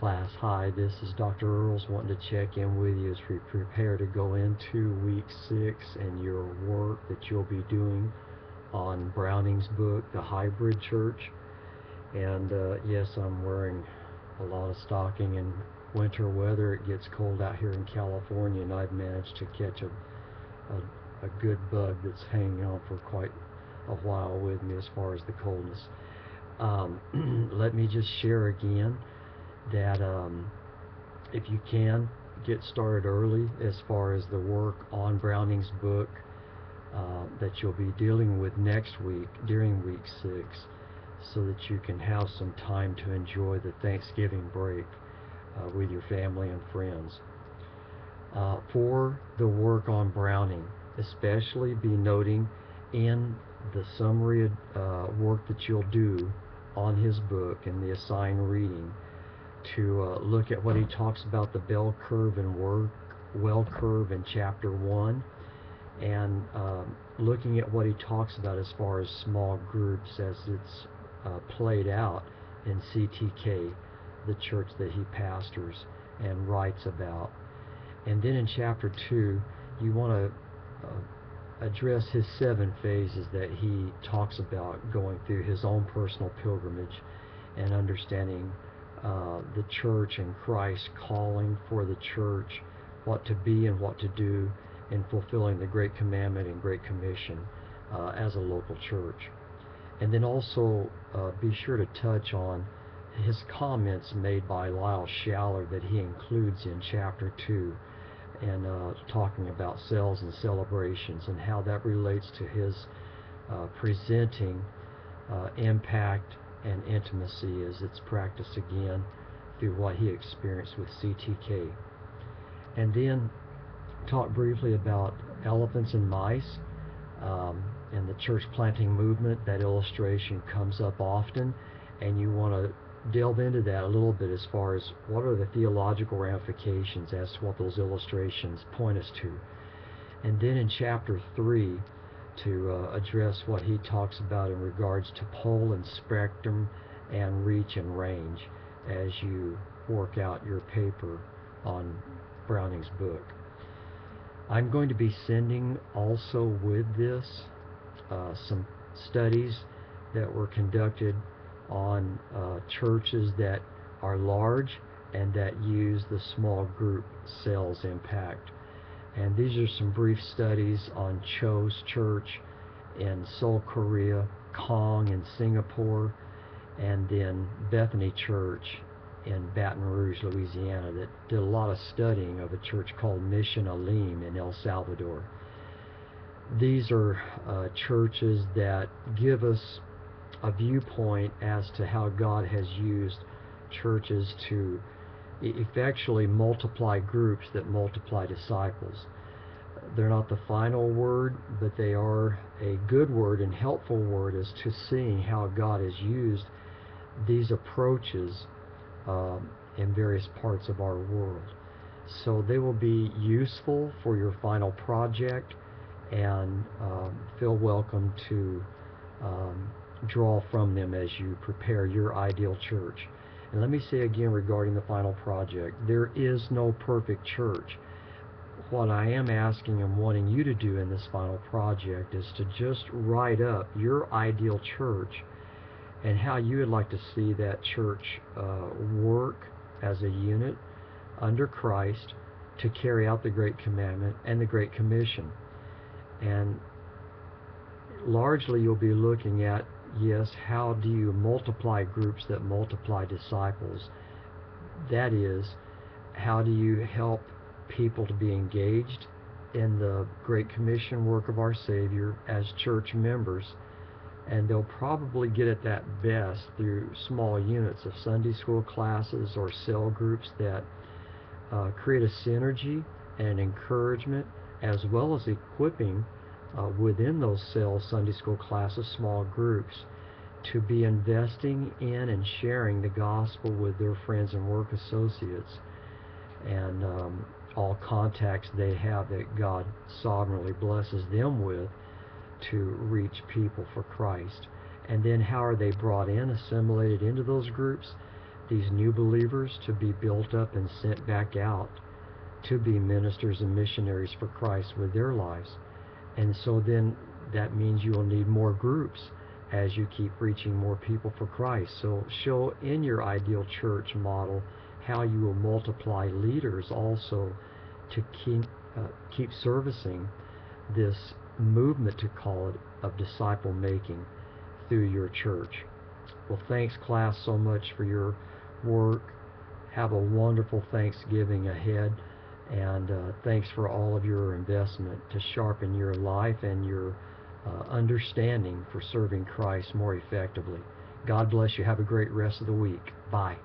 Class, hi, this is Dr. Earls wanting to check in with you as we prepare to go into week 6 and your work that you'll be doing on Browning's book, The Hybrid Church. And yes, I'm wearing a lot of stocking in winter weather. It gets cold out here in California, and I've managed to catch a good bug that's hanging on for quite a while with me as far as the coldness. Let me just share again that if you can, get started early as far as the work on Browning's book that you'll be dealing with next week during week 6, so that you can have some time to enjoy the Thanksgiving break with your family and friends. For the work on Browning, especially be noting in the summary work that you'll do on his book and the assigned reading to look at what he talks about the bell curve and well curve in chapter 1, and looking at what he talks about as far as small groups as it's played out in CTK, the church that he pastors and writes about. And then in chapter 2, you want to address his 7 phases that he talks about going through his own personal pilgrimage and understanding the church and Christ calling for the church, what to be and what to do in fulfilling the Great Commandment and Great Commission as a local church. And then also be sure to touch on his comments made by Lyle Schaller that he includes in chapter 2, and talking about sales and celebrations and how that relates to his presenting impact and intimacy as it's practiced again through what he experienced with CTK. And then talk briefly about elephants and mice and the church planting movement. That illustration comes up often, and you want to delve into that a little bit as far as what are the theological ramifications as to what those illustrations point us to. And then in chapter 3, to address what he talks about in regards to pole and spectrum and reach and range as you work out your paper on Browning's book. I'm going to be sending also with this some studies that were conducted on churches that are large and that use the small group sales impact. And these are some brief studies on Cho's Church in Seoul, Korea, Kong in Singapore, and then Bethany Church in Baton Rouge, Louisiana, that did a lot of studying of a church called Mission Alim in El Salvador. These are churches that give us a viewpoint as to how God has used churches to effectually multiply groups that multiply disciples. They're not the final word, but they are a good word and helpful word as to seeing how God has used these approaches in various parts of our world. So they will be useful for your final project, and feel welcome to draw from them as you prepare your ideal church. And let me say again regarding the final project, there is no perfect church. What I am asking and wanting you to do in this final project is to just write up your ideal church and how you would like to see that church work as a unit under Christ to carry out the Great Commandment and the Great Commission. And largely you'll be looking at, yes, how do you multiply groups that multiply disciples? That is, how do you help people to be engaged in the Great Commission work of our Savior as church members? And they'll probably get at that best through small units of Sunday school classes or cell groups that create a synergy and encouragement, as well as equipping within those cell Sunday school classes, small groups, to be investing in and sharing the gospel with their friends and work associates, and all contacts they have that God sovereignly blesses them with to reach people for Christ. And then how are they brought in, assimilated into those groups? these new believers to be built up and sent back out to be ministers and missionaries for Christ with their lives. And so then that means you will need more groups as you keep reaching more people for Christ. So show in your ideal church model how you will multiply leaders also to keep servicing this movement, to call it, of disciple making through your church. Well, thanks class so much for your work. Have a wonderful Thanksgiving ahead, and thanks for all of your investment to sharpen your life and your understanding for serving Christ more effectively. God bless you. Have a great rest of the week. Bye.